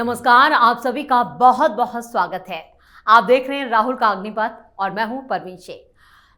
नमस्कार, आप सभी का बहुत बहुत स्वागत है। आप देख रहे हैं राहुल का अग्निपथ और मैं हूं परवीन शेख।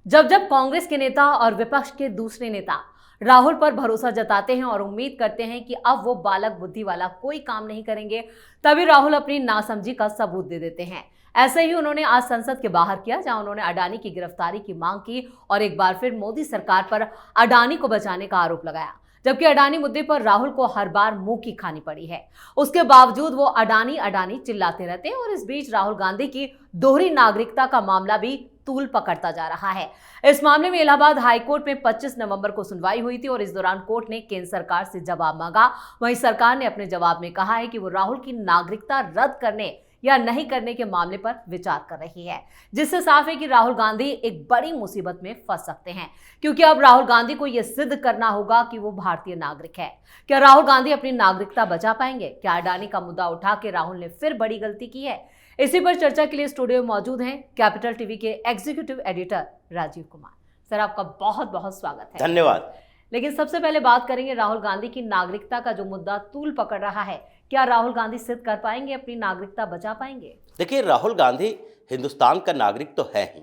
जब जब कांग्रेस के नेता और विपक्ष के दूसरे नेता राहुल पर भरोसा जताते हैं और उम्मीद करते हैं कि अब वो बालक बुद्धि वाला कोई काम नहीं करेंगे, तभी राहुल अपनी नासमझी का सबूत दे देते हैं। ऐसे ही उन्होंने आज संसद के बाहर किया, जहां उन्होंने अडानी की गिरफ्तारी की मांग की और एक बार फिर मोदी सरकार पर अडानी को बचाने का आरोप लगाया। जबकि अडानी मुद्दे पर राहुल को हर बार मुंह की खानी पड़ी है, उसके बावजूद वो अडानी अडानी चिल्लाते रहते हैं। और इस बीच राहुल गांधी की दोहरी नागरिकता का मामला भी तूल पकड़ता जा रहा है। इस मामले में इलाहाबाद हाईकोर्ट में 25 नवंबर को सुनवाई हुई थी और इस दौरान कोर्ट ने केंद्र सरकार से जवाब मांगा। वहीं सरकार ने अपने जवाब में कहा है कि वो राहुल की नागरिकता रद्द करने या नहीं करने के मामले पर विचार कर रही है, जिससे साफ है कि राहुल गांधी एक बड़ी मुसीबत में फंस सकते हैं, क्योंकि अब राहुल गांधी को यह सिद्ध करना होगा कि वो भारतीय नागरिक है। क्या राहुल गांधी अपनी नागरिकता बचा पाएंगे? क्या अडानी का मुद्दा उठा के राहुल ने फिर बड़ी गलती की है? इसी पर चर्चा के लिए स्टूडियो में मौजूद हैं कैपिटल टीवी के executive editor Rajiv Kumar. Sir, आपका बहुत बहुत स्वागत है। धन्यवाद। लेकिन सबसे पहले बात करेंगे राहुल गांधी की नागरिकता का जो मुद्दा तूल पकड़ रहा है। क्या राहुल गांधी सिद्ध कर पाएंगे, अपनी नागरिकता बचा पाएंगे? देखिए, राहुल गांधी हिंदुस्तान का नागरिक तो है ही,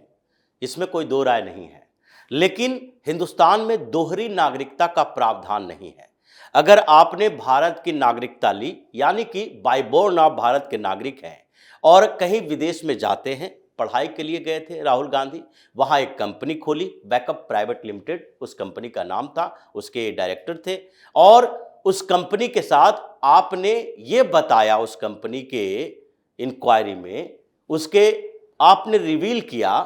इसमें कोई दो राय नहीं है, लेकिन हिंदुस्तान में दोहरी नागरिकता का प्रावधान नहीं है। अगर आपने भारत की नागरिकता ली, यानी कि बाय बॉर्न आप भारत के नागरिक हैं और कहीं विदेश में जाते हैं, पढ़ाई के लिए गए थे राहुल गांधी, वहाँ एक कंपनी खोली, बैकअप प्राइवेट लिमिटेड उस कंपनी का नाम था, उसके डायरेक्टर थे, और उस कंपनी के साथ आपने ये बताया, उस कंपनी के इंक्वायरी में उसके आपने रिवील किया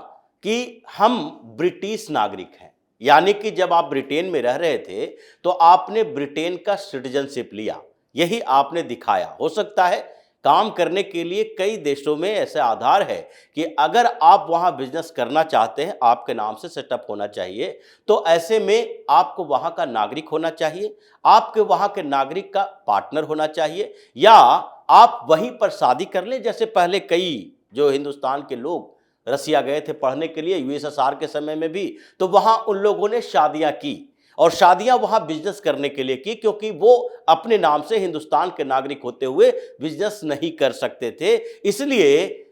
कि हम ब्रिटिश नागरिक हैं। यानी कि जब आप ब्रिटेन में रह रहे थे तो आपने ब्रिटेन का सिटीजनशिप लिया, यही आपने दिखाया। हो सकता है काम करने के लिए कई देशों में ऐसे आधार है कि अगर आप वहां बिजनेस करना चाहते हैं, आपके नाम से सेटअप होना चाहिए, तो ऐसे में आपको वहां का नागरिक होना चाहिए, आपके वहां के नागरिक का पार्टनर होना चाहिए, या आप वहीं पर शादी कर लें। जैसे पहले कई जो हिंदुस्तान के लोग रसिया गए थे पढ़ने के लिए, यूएसएसआर के समय में भी, तो वहां उन लोगों ने शादियां की और शादियां वहां बिजनेस करने के लिए की, क्योंकि वो अपने नाम से हिंदुस्तान के नागरिक होते हुए बिजनेस नहीं कर सकते थे। इसलिए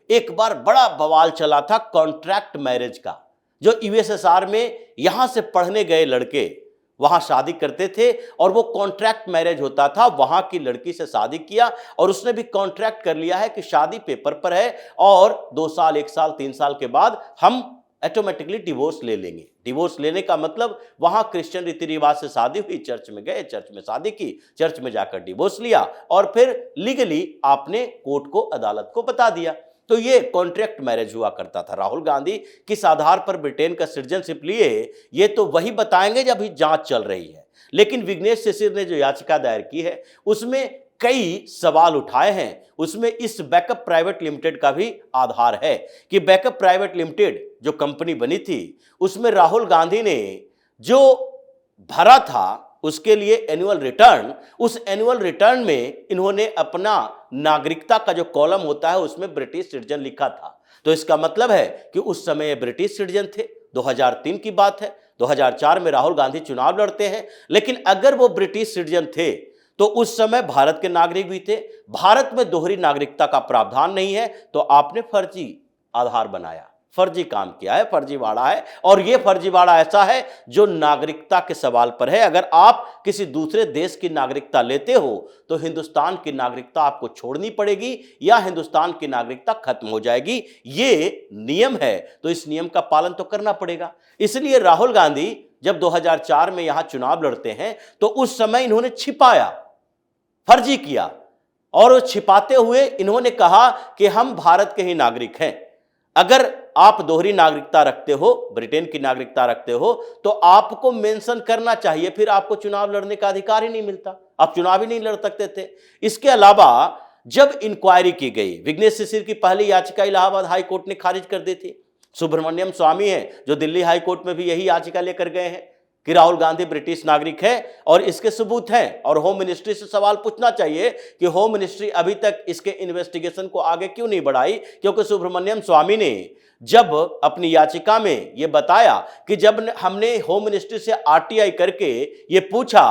एक बार बड़ा बवाल चला था कॉन्ट्रैक्ट मैरिज का, जो यूएसएसआर में यहां से पढ़ने गए लड़के वहां शादी करते थे और वो कॉन्ट्रैक्ट मैरिज होता था। वहां की लड़की से शादी किया और उसने भी कॉन्ट्रैक्ट कर लिया है कि शादी पेपर पर है और 2 साल 1 साल 3 साल के बाद हम ऑटोमेटिकली डिवोर्स ले लेंगे। डिवोर्स लेने का मतलब वहां क्रिश्चियन रीति रिवाज से शादी हुई, चर्च में गए, चर्च में शादी की, चर्च में जाकर डिवोर्स लिया और फिर लीगली आपने कोर्ट को, अदालत को बता दिया। तो ये कॉन्ट्रैक्ट मैरिज हुआ करता था। राहुल गांधी किस आधार पर ब्रिटेन का सिटीजनशिप लिए, ये तो वही बताएंगे जब अभी जांच चल रही है। लेकिन विघ्नेश शिशिर ने जो याचिका दायर की है उसमें कई सवाल उठाए हैं। उसमें इस बैकअप प्राइवेट लिमिटेड का भी आधार है कि बैकअप प्राइवेट लिमिटेड जो कंपनी बनी थी उसमें राहुल गांधी ने जो भरा था उसके लिए एनुअल रिटर्न, उस एनुअल रिटर्न में इन्होंने अपना नागरिकता का जो कॉलम होता है उसमें ब्रिटिश सिटीजन लिखा था। तो इसका मतलब है कि उस समय ये ब्रिटिश सिटीजन थे। 2003 की बात है, 2004 में राहुल गांधी चुनाव लड़ते हैं, लेकिन अगर वो ब्रिटिश सिटीजन थे तो उस समय भारत के नागरिक भी थे। भारत में दोहरी नागरिकता का प्रावधान नहीं है, तो आपने फर्जी आधार बनाया, फर्जी काम किया है, फर्जीवाड़ा है। और यह फर्जीवाड़ा ऐसा है जो नागरिकता के सवाल पर है। अगर आप किसी दूसरे देश की नागरिकता लेते हो तो हिंदुस्तान की नागरिकता आपको छोड़नी पड़ेगी या हिंदुस्तान की नागरिकता खत्म हो जाएगी। ये नियम है, तो इस नियम का पालन तो करना पड़ेगा। इसलिए राहुल गांधी जब 2004 में यहां चुनाव लड़ते हैं तो उस समय इन्होंने छिपाया, फर्जी किया, और छिपाते हुए इन्होंने कहा कि हम भारत के ही नागरिक हैं। अगर आप दोहरी नागरिकता रखते हो, ब्रिटेन की नागरिकता रखते हो, तो आपको मेंशन करना चाहिए, फिर आपको चुनाव लड़ने का अधिकार ही नहीं मिलता, आप चुनाव ही नहीं लड़ सकते थे। इसके अलावा जब इंक्वायरी की गई, विघ्नेश शिशिर की पहली याचिका इलाहाबाद हाई कोर्ट ने खारिज कर दी थी। सुब्रमण्यम स्वामी है जो दिल्ली हाई कोर्ट में भी यही याचिका लेकर गए हैं कि राहुल गांधी ब्रिटिश नागरिक है और इसके सबूत हैं। और होम मिनिस्ट्री से सवाल पूछना चाहिए कि होम मिनिस्ट्री अभी तक इसके इन्वेस्टिगेशन को आगे क्यों नहीं बढ़ाई, क्योंकि सुब्रमण्यम स्वामी ने जब अपनी याचिका में यह बताया कि जब हमने होम मिनिस्ट्री से आरटीआई करके ये पूछा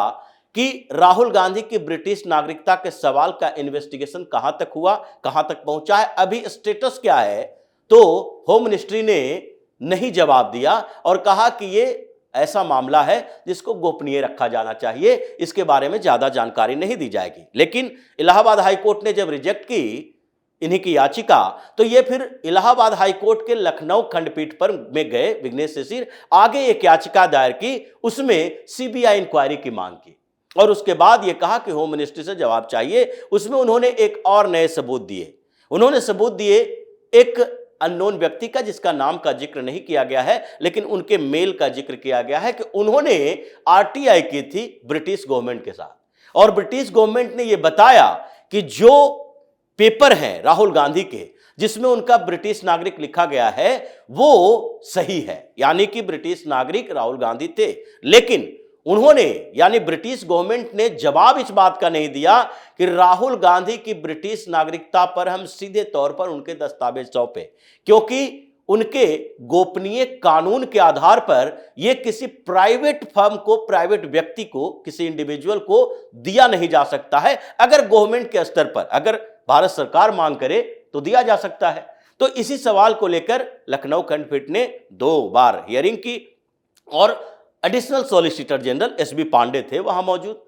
कि राहुल गांधी की ब्रिटिश नागरिकता के सवाल का इन्वेस्टिगेशन कहां तक हुआ, कहां तक पहुंचा है, अभी स्टेटस क्या है। तो होम मिनिस्ट्री ने नहीं जवाब दिया और कहा कि ये ऐसा मामला है जिसको गोपनीय रखा जाना चाहिए, इसके बारे में ज्यादा जानकारी नहीं दी जाएगी। लेकिन इलाहाबाद हाईकोर्ट ने जब रिजेक्ट की इन्हीं की याचिका, तो ये फिर इलाहाबाद हाईकोर्ट के लखनऊ खंडपीठ पर में गए विघ्नेश शिशिर, आगे एक याचिका दायर की, उसमें सीबीआई इंक्वायरी की मांग की और उसके बाद ये कहा कि होम मिनिस्ट्री से जवाब चाहिए। उसमें उन्होंने एक और नए सबूत दिए। उन्होंने सबूत दिए एक अननोन व्यक्ति का, जिसका नाम का जिक्र नहीं किया गया है, लेकिन उनके मेल का जिक्र किया गया है कि उन्होंने आरटीआई की थी ब्रिटिश गवर्नमेंट के साथ और ब्रिटिश गवर्नमेंट ने यह बताया कि जो पेपर हैं राहुल गांधी के जिसमें उनका ब्रिटिश नागरिक लिखा गया है वो सही है, यानी कि ब्रिटिश नागरिक राहुल गांधी थे। लेकिन उन्होंने यानी ब्रिटिश गवर्नमेंट ने जवाब इस बात का नहीं दिया कि राहुल गांधी की ब्रिटिश नागरिकता पर हम सीधे तौर पर उनके दस्तावेज सौंपे, क्योंकि उनके गोपनीय कानून के आधार पर यह किसी प्राइवेट फर्म को, प्राइवेट व्यक्ति को, किसी इंडिविजुअल को दिया नहीं जा सकता है। अगर गवर्नमेंट के स्तर पर, अगर भारत सरकार मांग करे तो दिया जा सकता है। तो इसी सवाल को लेकर लखनऊ खंडपीठ ने 2 बार हियरिंग की और additional solicitor general SB Pandey थे वहां मौजूद।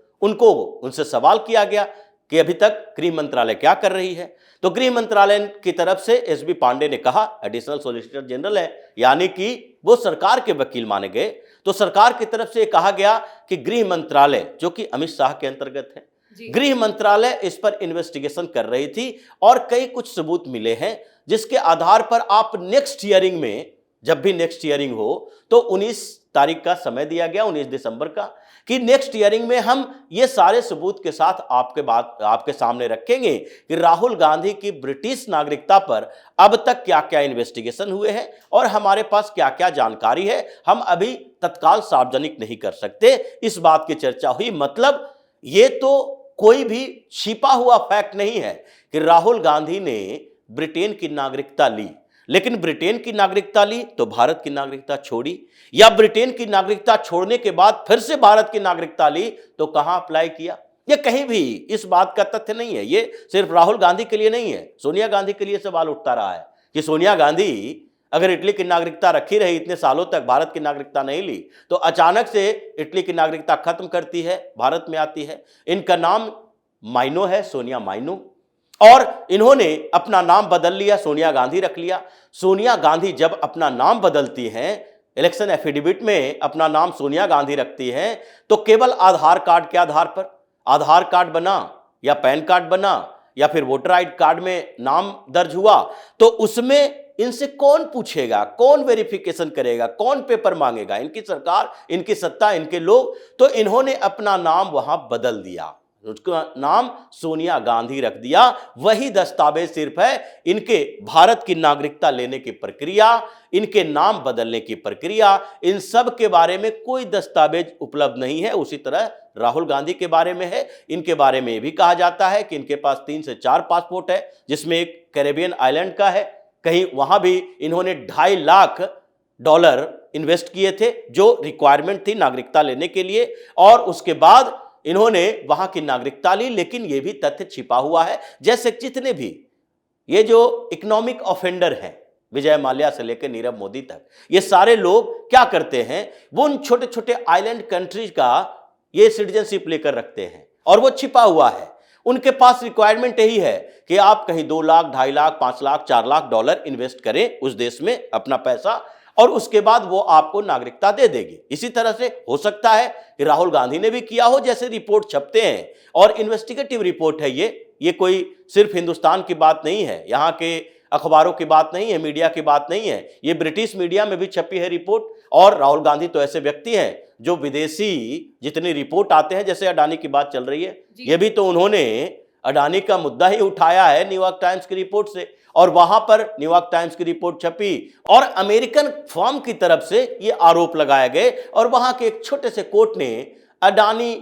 उनसे सवाल किया गया कि अभी तक गृह मंत्रालय क्या कर रही है। तो गृह मंत्रालय की तरफ से एसबी पांडे ने कहा, एडिशनल सॉलिसिटर जनरल है, यानी कि वो सरकार के वकील माने गए। तो सरकार की तरफ से कहा गया कि गृह मंत्रालय, जो कि अमित शाह के अंतर्गत है, गृह मंत्रालय इस पर इन्वेस्टिगेशन कर रही थी और कई कुछ सबूत मिले हैं जिसके आधार पर आप नेक्स्ट हियरिंग में, जब भी नेक्स्ट हियरिंग हो, तो 19 तारीख का समय दिया गया, 19 दिसंबर का, कि नेक्स्ट हियरिंग में हम ये सारे सबूत के साथ आपके सामने रखेंगे कि राहुल गांधी की ब्रिटिश नागरिकता पर अब तक क्या क्या इन्वेस्टिगेशन हुए हैं और हमारे पास क्या क्या जानकारी है, हम अभी तत्काल सार्वजनिक नहीं कर सकते। इस बात की चर्चा हुई। मतलब ये तो कोई भी छिपा हुआ फैक्ट नहीं है कि राहुल गांधी ने ब्रिटेन की नागरिकता ली, लेकिन ब्रिटेन की नागरिकता ली तो भारत की नागरिकता छोड़ी, या ब्रिटेन की नागरिकता छोड़ने के बाद फिर से भारत की नागरिकता ली तो कहां अप्लाई किया, ये कहीं भी इस बात का तथ्य नहीं है। ये सिर्फ राहुल गांधी के लिए नहीं है, सोनिया गांधी के लिए सवाल उठता रहा है कि सोनिया गांधी अगर इटली की नागरिकता रखी रही, इतने सालों तक भारत की नागरिकता नहीं ली, तो अचानक से इटली की नागरिकता खत्म करती है, भारत में आती है। इनका नाम माइनो है, सोनिया माइनो, और इन्होंने अपना नाम बदल लिया, सोनिया गांधी रख लिया। सोनिया गांधी जब अपना नाम बदलती हैं, इलेक्शन एफिडेविट में अपना नाम सोनिया गांधी रखती हैं, तो केवल आधार कार्ड के आधार पर, आधार कार्ड बना या पैन कार्ड बना या फिर वोटर आईडी कार्ड में नाम दर्ज हुआ, तो उसमें इनसे कौन पूछेगा, कौन वेरिफिकेशन करेगा, कौन पेपर मांगेगा? इनकी सरकार, इनकी सत्ता, इनके लोग। तो इन्होंने अपना नाम वहां बदल दिया, उसका नाम सोनिया गांधी रख दिया। वही दस्तावेज सिर्फ है, इनके भारत की नागरिकता लेने की प्रक्रिया, इनके नाम बदलने की प्रक्रिया, इन सब के बारे में कोई दस्तावेज उपलब्ध नहीं है। उसी तरह राहुल गांधी के बारे में है। इनके बारे में भी कहा जाता है कि इनके पास 3 से 4 पासपोर्ट है, जिसमें एक कैरेबियन आइलैंड का है, कहीं वहां भी इन्होंने $2.5 लाख इन्वेस्ट किए थे जो रिक्वायरमेंट थी नागरिकता लेने के लिए, और उसके बाद इन्होंने वहां की नागरिकता ली। लेकिन यह भी तथ्य छिपा हुआ है, जैसे जितने भी ये जो इकोनॉमिक ऑफेंडर हैं, विजय माल्या से लेकर नीरव मोदी तक, ये सारे लोग क्या करते हैं, वो उन छोटे छोटे आइलैंड कंट्रीज का ये सिटीजनशिप लेकर रखते हैं और वो छिपा हुआ है। उनके पास रिक्वायरमेंट यही है कि आप कहीं 2 लाख, 2.5 लाख, 5 लाख, 4 लाख डॉलर इन्वेस्ट करें उस देश में अपना पैसा, और उसके बाद वो आपको नागरिकता दे देगी। इसी तरह से हो सकता है कि राहुल गांधी ने भी किया हो, जैसे रिपोर्ट छपते हैं, और इन्वेस्टिगेटिव रिपोर्ट है ये कोई सिर्फ हिंदुस्तान की बात नहीं है, यहाँ के अखबारों की बात नहीं है, मीडिया की बात नहीं है, ये ब्रिटिश मीडिया में भी छपी है रिपोर्ट। और राहुल गांधी तो ऐसे व्यक्ति हैं जो विदेशी जितनी रिपोर्ट आते हैं, जैसे अडानी की बात चल रही है, ये भी तो उन्होंने अडानी का मुद्दा ही उठाया है न्यूयॉर्क टाइम्स की रिपोर्ट से, और वहां पर न्यूयॉर्क टाइम्स की रिपोर्ट छपी और अमेरिकन फर्म की तरफ से ये आरोप लगाए गए, और वहां के एक छोटे से कोर्ट ने अडानी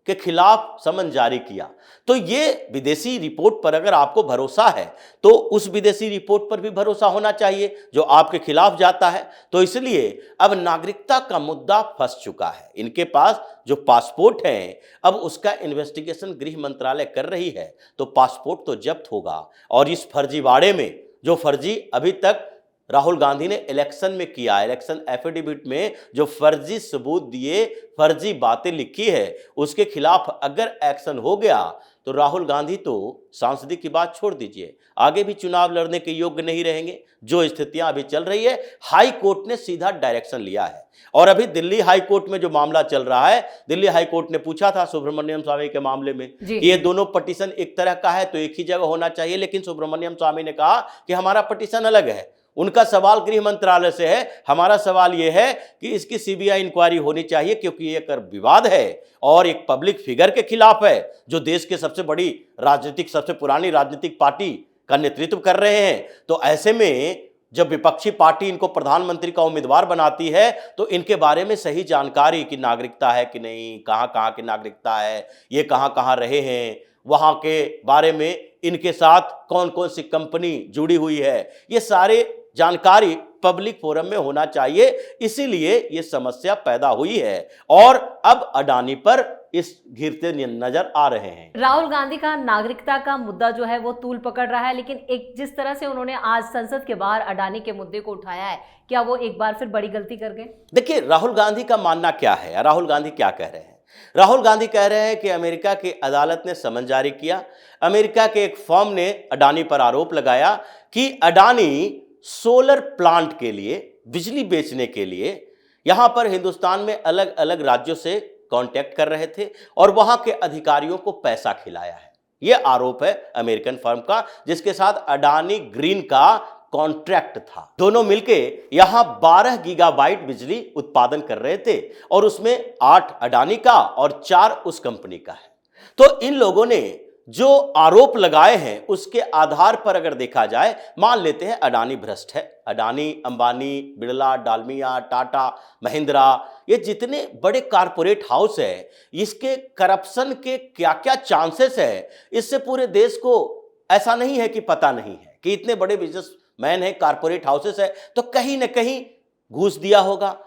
के खिलाफ समन जारी किया। तो ये विदेशी रिपोर्ट पर अगर आपको भरोसा है तो उस विदेशी रिपोर्ट पर भी भरोसा होना चाहिए जो आपके खिलाफ जाता है। तो इसलिए अब नागरिकता का मुद्दा फंस चुका है। इनके पास जो पासपोर्ट है अब उसका इन्वेस्टिगेशन गृह मंत्रालय कर रही है, तो पासपोर्ट तो जब्त होगा। और इस फर्जीवाड़े में जो फर्जी अभी तक राहुल गांधी ने इलेक्शन में किया, इलेक्शन एफिडेविट में जो फर्जी सबूत दिए, फर्जी बातें लिखी है, उसके खिलाफ अगर एक्शन हो गया तो राहुल गांधी तो सांसदी की बात छोड़ दीजिए, आगे भी चुनाव लड़ने के योग्य नहीं रहेंगे। जो स्थितियां अभी चल रही है, हाई कोर्ट ने सीधा डायरेक्शन लिया है। और अभी दिल्ली हाई कोर्ट में जो मामला चल रहा है, दिल्ली हाई कोर्ट ने पूछा था सुब्रमण्यम स्वामी के मामले में कि ये दोनों पटिशन एक तरह का है तो एक ही जगह होना चाहिए, लेकिन सुब्रमण्यम स्वामी ने कहा कि हमारा पटिशन अलग है। उनका सवाल गृह मंत्रालय से है, हमारा सवाल यह है कि इसकी सीबीआई इंक्वायरी होनी चाहिए क्योंकि ये कर विवाद है और एक पब्लिक फिगर के खिलाफ है जो देश के सबसे बड़ी राजनीतिक, सबसे पुरानी राजनीतिक पार्टी का नेतृत्व कर रहे हैं। तो ऐसे में जब विपक्षी पार्टी इनको प्रधानमंत्री का उम्मीदवार बनाती है तो इनके बारे में सही जानकारी की नागरिकता है कि नहीं, कहाँ की नागरिकता है, ये कहाँ रहे हैं, वहाँ के बारे में इनके साथ कौन कौन सी कंपनी जुड़ी हुई है, ये सारे जानकारी पब्लिक फोरम में होना चाहिए। इसीलिए ये समस्या पैदा हुई है और अब अडानी पर इस घिरते नजर आ रहे हैं। राहुल गांधी का नागरिकता का मुद्दा जो है वो तूल पकड़ रहा है, लेकिन एक जिस तरह से उन्होंने आज संसद के बाहर अडानी के मुद्दे को उठाया है, क्या वो एक बार फिर बड़ी गलती कर गए? देखिए, राहुल गांधी का मानना क्या है, राहुल गांधी क्या कह रहे हैं? राहुल गांधी कह रहे हैं कि अमेरिका की अदालत ने समन जारी किया, अमेरिका के एक फर्म ने अडानी पर आरोप लगाया कि अडानी सोलर प्लांट के लिए, बिजली बेचने के लिए यहां पर हिंदुस्तान में अलग अलग राज्यों से कांटेक्ट कर रहे थे और वहां के अधिकारियों को पैसा खिलाया है। यह आरोप है अमेरिकन फर्म का, जिसके साथ अडानी ग्रीन का कॉन्ट्रैक्ट था। दोनों मिलके यहां 12 गीगाबाइट बिजली उत्पादन कर रहे थे और उसमें 8 अडानी का और 4 उस कंपनी का है। तो इन लोगों ने जो आरोप लगाए हैं उसके आधार पर अगर देखा जाए, मान लेते हैं अडानी भ्रष्ट है, अडानी, अंबानी, बिरला, डालमिया, टाटा, महिंद्रा, ये जितने बड़े कारपोरेट हाउस है, इसके करप्शन के क्या क्या चांसेस है, इससे पूरे देश को ऐसा नहीं है कि पता नहीं है कि इतने बड़े बिजनेसमैन है, कारपोरेट हाउसेस है, तो कहीं ना कहीं घूस दिया होगा,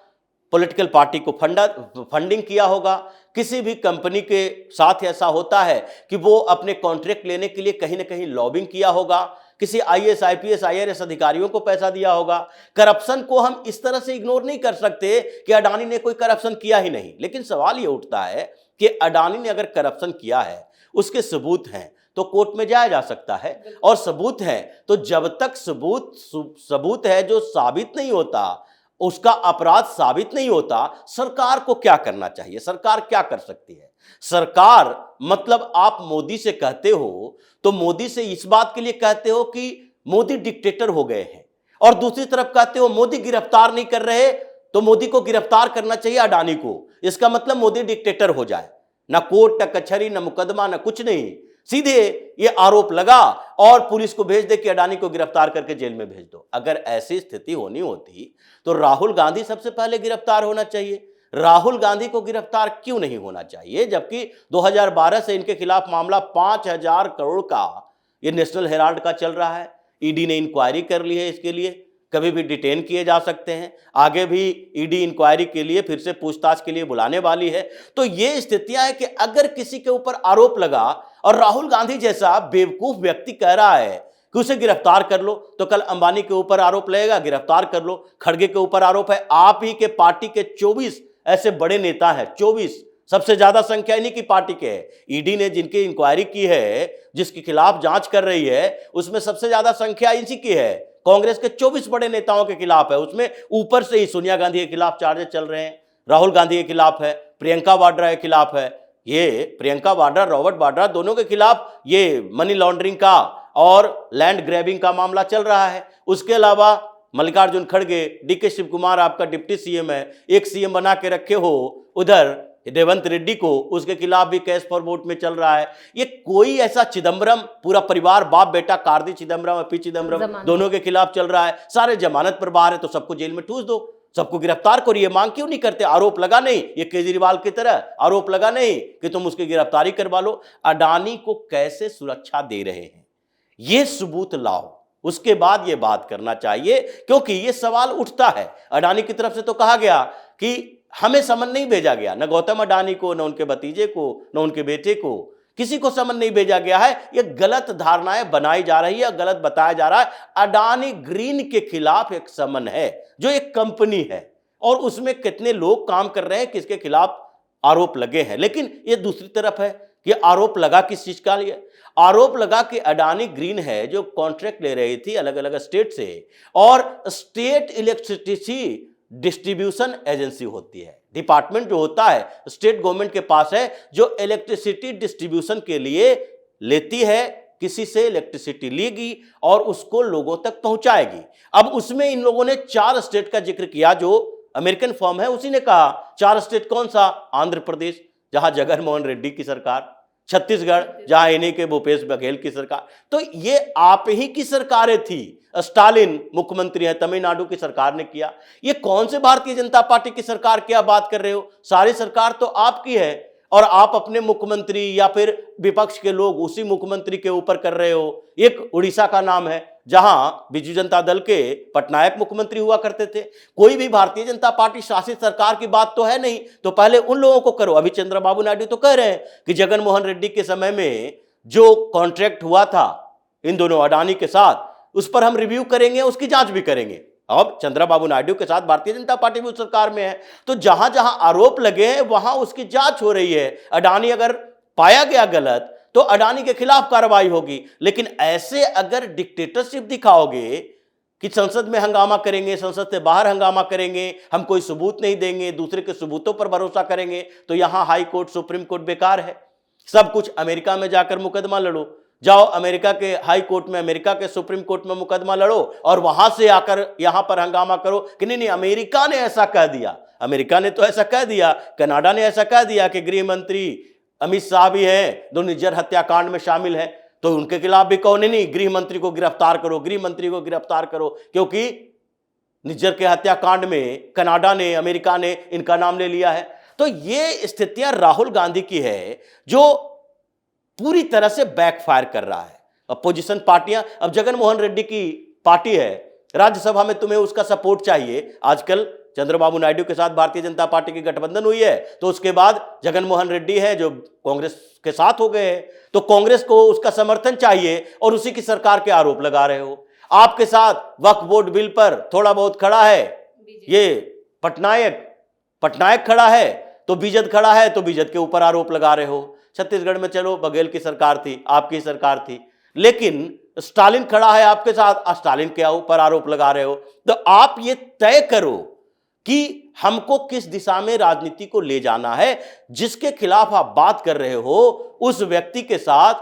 पॉलिटिकल पार्टी को फंडिंग किया होगा। किसी भी कंपनी के साथ ऐसा होता है कि वो अपने कॉन्ट्रैक्ट लेने के लिए कहीं ना कहीं लॉबिंग किया होगा, किसी आईएएस, आईपीएस, आईआरएस अधिकारियों को पैसा दिया होगा। करप्शन को हम इस तरह से इग्नोर नहीं कर सकते कि अडानी ने कोई करप्शन किया ही नहीं, लेकिन सवाल ये उठता है कि अडानी ने अगर करप्शन किया है, उसके सबूत हैं तो कोर्ट में जाया जा सकता है, और सबूत है तो जब तक सबूत है जो साबित नहीं होता, उसका अपराध साबित नहीं होता, सरकार को क्या करना चाहिए, सरकार क्या कर सकती है? सरकार मतलब आप मोदी से कहते हो तो मोदी से इस बात के लिए कहते हो कि मोदी डिक्टेटर हो गए हैं, और दूसरी तरफ कहते हो मोदी गिरफ्तार नहीं कर रहे तो मोदी को गिरफ्तार करना चाहिए अडानी को। इसका मतलब मोदी डिक्टेटर हो जाए, ना कोर्ट, ना कचहरी, ना मुकदमा, ना कुछ नहीं, सीधे ये आरोप लगा और पुलिस को भेज दे कि अडानी को गिरफ्तार करके जेल में भेज दो। अगर ऐसी स्थिति होनी होती तो राहुल गांधी सबसे पहले गिरफ्तार होना चाहिए। राहुल गांधी को गिरफ्तार क्यों नहीं होना चाहिए, जबकि 2012 से इनके खिलाफ मामला 5000 करोड़ का ये नेशनल हेराल्ड का चल रहा है। ईडी ने इंक्वायरी कर ली है, इसके लिए कभी भी डिटेन किए जा सकते हैं, आगे भी ईडी इंक्वायरी के लिए फिर से पूछताछ के लिए बुलाने वाली है। तो ये स्थितियां है कि अगर किसी के ऊपर आरोप लगा और राहुल गांधी जैसा बेवकूफ व्यक्ति कह रहा है कि उसे गिरफ्तार कर लो, तो कल अंबानी के ऊपर आरोप लगेगा, गिरफ्तार कर लो। खड़गे के ऊपर आरोप है, आप ही के पार्टी के 24 ऐसे बड़े नेता हैं, 24, सबसे ज्यादा संख्या इन्हीं की पार्टी के है। ईडी ने जिनकी इंक्वायरी की है, जिसके खिलाफ जांच कर रही है, उसमें सबसे ज्यादा संख्या इसी की है। कांग्रेस के 24 बड़े नेताओं के खिलाफ है, उसमें ऊपर से ही सोनिया गांधी के खिलाफ चार्जेस चल रहे हैं, राहुल गांधी के खिलाफ है, प्रियंका वाड्रा के खिलाफ है। ये प्रियंका वाड्रा, रॉबर्ट वाड्रा दोनों के खिलाफ ये मनी लॉन्ड्रिंग का और लैंड ग्रैबिंग का मामला चल रहा है। उसके अलावा मल्लिकार्जुन खड़गे, डीके शिव कुमार आपका डिप्टी सीएम है, एक सीएम बना के रखे हो, उधर रेवंत रेड्डी को, उसके खिलाफ भी केस फॉर वोट में चल रहा है। ये कोई ऐसा चिदम्बरम, पूरा परिवार, बाप बेटा, कार्ति चिदम्बरम और पी चिदम्बरम दोनों के खिलाफ चल रहा है, सारे जमानत पर बाहर है, तो सबको जेल में ठूस दो। सबको गिरफ्तार करो, ये मांग क्यों नहीं करते? आरोप लगा नहीं, ये केजरीवाल की तरह आरोप लगा नहीं कि तुम उसकी गिरफ्तारी करवा लो। अडानी को कैसे सुरक्षा दे रहे हैं, ये सबूत लाओ, उसके बाद ये बात करना चाहिए, क्योंकि ये सवाल उठता है। अडानी की तरफ से तो कहा गया कि हमें समन नहीं भेजा गया, न गौतम अडानी को, न उनके भतीजे को, न उनके बेटे को, किसी को समन नहीं भेजा गया है। ये गलत धारणाएं बनाई जा रही है, गलत बताया जा रहा है। अडानी ग्रीन के खिलाफ एक समन है, जो एक कंपनी है और उसमें कितने लोग काम कर रहे हैं, किसके खिलाफ आरोप लगे हैं। लेकिन ये दूसरी तरफ है कि आरोप लगा किस चीज का लिए? आरोप लगा कि अडानी ग्रीन है जो कॉन्ट्रैक्ट ले रही थी अलग अलग स्टेट से, और स्टेट इलेक्ट्रिसिटी डिस्ट्रीब्यूशन एजेंसी होती है, डिपार्टमेंट जो होता है स्टेट गवर्नमेंट के पास है, जो इलेक्ट्रिसिटी डिस्ट्रीब्यूशन के लिए लेती है, किसी से इलेक्ट्रिसिटी लेगी और उसको लोगों तक पहुंचाएगी। अब उसमें इन लोगों ने 4 स्टेट का जिक्र किया, जो अमेरिकन फर्म है उसी ने कहा। 4 स्टेट कौन सा? आंध्र प्रदेश जहां जगनमोहन रेड्डी की सरकार, छत्तीसगढ़ जहां इन्हीं के भूपेश बघेल की सरकार। तो ये आप ही की सरकारें थी। स्टालिन मुख्यमंत्री है, तमिलनाडु की सरकार ने किया। ये कौन से भारतीय जनता पार्टी की सरकार की आप बात कर रहे हो? सारी सरकार तो आपकी है और आप अपने मुख्यमंत्री या फिर विपक्ष के लोग उसी मुख्यमंत्री के ऊपर कर रहे हो। एक उड़ीसा का नाम है जहां बिजू जनता दल के पटनायक मुख्यमंत्री हुआ करते थे। कोई भी भारतीय जनता पार्टी शासित सरकार की बात तो है नहीं, तो पहले उन लोगों को करो। अभी चंद्रबाबू नायडू तो कह रहे हैं कि जगनमोहन रेड्डी के समय में जो कॉन्ट्रैक्ट हुआ था इन दोनों अडानी के साथ, उस पर हम रिव्यू करेंगे, उसकी जांच भी करेंगे। अब चंद्रबाबू नायडू के साथ भारतीय जनता पार्टी भी उस सरकार में है, तो जहां जहां आरोप लगे हैं वहां उसकी जांच हो रही है। अडानी अगर पाया गया गलत तो अडानी के खिलाफ कार्रवाई होगी। लेकिन ऐसे अगर डिक्टेटरशिप दिखाओगे कि संसद में हंगामा करेंगे, संसद से बाहर हंगामा करेंगे, हम कोई सबूत नहीं देंगे, दूसरे के सबूतों पर भरोसा करेंगे, तो यहां हाई कोर्ट, सुप्रीम कोर्ट बेकार है। सब कुछ अमेरिका में जाकर मुकदमा लड़ो, जाओ अमेरिका के हाई कोर्ट में, अमेरिका के सुप्रीम कोर्ट में मुकदमा लड़ो और वहां से आकर यहां पर हंगामा करो कि नहीं नहीं अमेरिका ने ऐसा कह दिया। अमेरिका ने तो ऐसा कह दिया, कनाडा ने ऐसा कह दिया कि गृह मंत्री अमित शाह भी हैं, दो निज्जर हत्याकांड में शामिल हैं, तो उनके खिलाफ भी कहो नहीं गृह मंत्री को गिरफ्तार करो, गृह मंत्री को गिरफ्तार करो, क्योंकि निज्जर के हत्याकांड में कनाडा ने, अमेरिका ने इनका नाम ले लिया है। तो ये स्थितियां राहुल गांधी की है जो पूरी तरह से बैकफायर कर रहा है। अपोजिशन पार्टियां, अब जगनमोहन रेड्डी की पार्टी है, राज्यसभा में तुम्हें उसका सपोर्ट चाहिए। आजकल चंद्रबाबू नायडू के साथ भारतीय जनता पार्टी की गठबंधन हुई है, तो उसके बाद जगनमोहन रेड्डी है जो कांग्रेस के साथ हो गए हैं, तो कांग्रेस को उसका समर्थन चाहिए और उसी की सरकार के आरोप लगा रहे हो। आपके साथ वक्फ बोर्ड बिल पर थोड़ा बहुत खड़ा है ये पटनायक खड़ा है, तो बीजेद खड़ा है, तो बीजेद के ऊपर आरोप लगा रहे हो। छत्तीसगढ़ में चलो बघेल की सरकार थी, आपकी सरकार थी, लेकिन स्टालिन खड़ा है आपके साथ, स्टालिन के ऊपर आरोप लगा रहे हो। तो आप ये तय करो कि हमको किस दिशा में राजनीति को ले जाना है। जिसके खिलाफ आप बात कर रहे हो उस व्यक्ति के साथ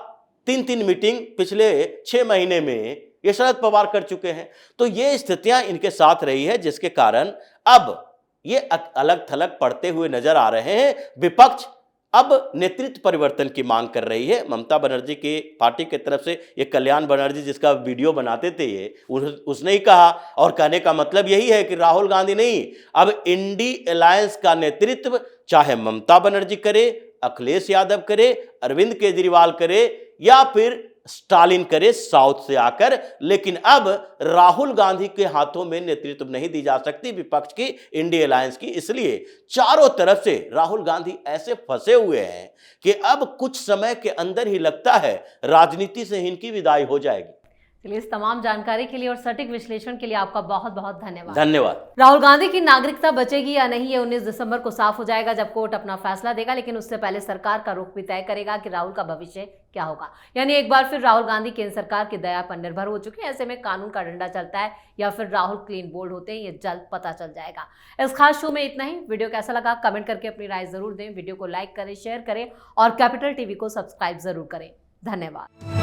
3 मीटिंग पिछले 6 महीने में ये शरद पवार कर चुके हैं। तो ये स्थितियां इनके साथ रही है, जिसके कारण अब ये अलग थलग पड़ते हुए नजर आ रहे हैं। विपक्ष अब नेतृत्व परिवर्तन की मांग कर रही है। ममता बनर्जी की पार्टी की तरफ से ये कल्याण बनर्जी जिसका वीडियो बनाते थे ये उसने ही कहा, और कहने का मतलब यही है कि राहुल गांधी नहीं, अब इंडी अलायंस का नेतृत्व चाहे ममता बनर्जी करे, अखिलेश यादव करे, अरविंद केजरीवाल करे या फिर स्टालिन करे साउथ से आकर, लेकिन अब राहुल गांधी के हाथों में नेतृत्व नहीं दी जा सकती विपक्ष की, इंडिया अलायंस की। इसलिए चारों तरफ से राहुल गांधी ऐसे फंसे हुए हैं कि अब कुछ समय के अंदर ही लगता है राजनीति से इनकी विदाई हो जाएगी। चलिए, इस तमाम जानकारी के लिए और सटीक विश्लेषण के लिए आपका बहुत बहुत धन्यवाद। धन्यवाद। राहुल गांधी की नागरिकता बचेगी या नहीं, ये 19 दिसंबर को साफ हो जाएगा जब कोर्ट अपना फैसला देगा, लेकिन उससे पहले सरकार का रुख भी तय करेगा कि राहुल का भविष्य क्या होगा। यानी एक बार फिर राहुल गांधी केंद्र सरकार की दया पर निर्भर हो चुके हैं। ऐसे में कानून का डंडा चलता है या फिर राहुल क्लीन बोल्ड होते हैं, ये जल्द पता चल जाएगा। इस खास शो में इतना ही। वीडियो कैसा लगा कमेंट करके अपनी राय जरूर दें। वीडियो को लाइक करें, शेयर करें और कैपिटल टीवी को सब्सक्राइब जरूर करें। धन्यवाद।